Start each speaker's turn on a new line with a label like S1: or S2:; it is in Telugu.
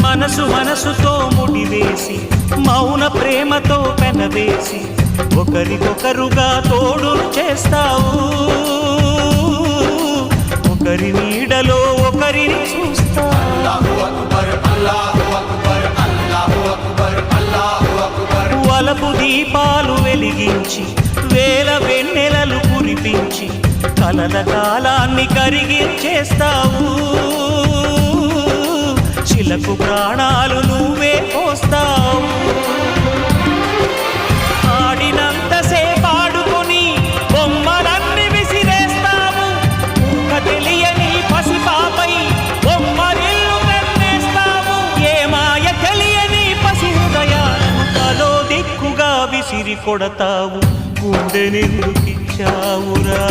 S1: మనసు మనసుతో ముడివేసి మౌన ప్రేమతో పెనవేసి ఒకరికొకరుగా తోడును చేస్తావు. ఒకరి నీడలో ఒకరిని చూస్తావు. వలపు దీపాలు వెలిగించి వేల వెన్నెలలు కురిపించి కలల కాలాన్ని కరిగించేస్తావు. శిలకు ప్రాణాలు నువ్వే పోస్తావు. ఆడినంతసేపు ఆడుకొని బొమ్మలన్నీ విసిరేస్తావు. తెలియని పసిపాపై బొమ్మరిల్లు కన్నేస్తావు. ఏ మాయ తెలియని పసి హృదయాలను తలో దిక్కుగా విసిరి కొడతావు. గుండెనెందుకిచ్చావురా?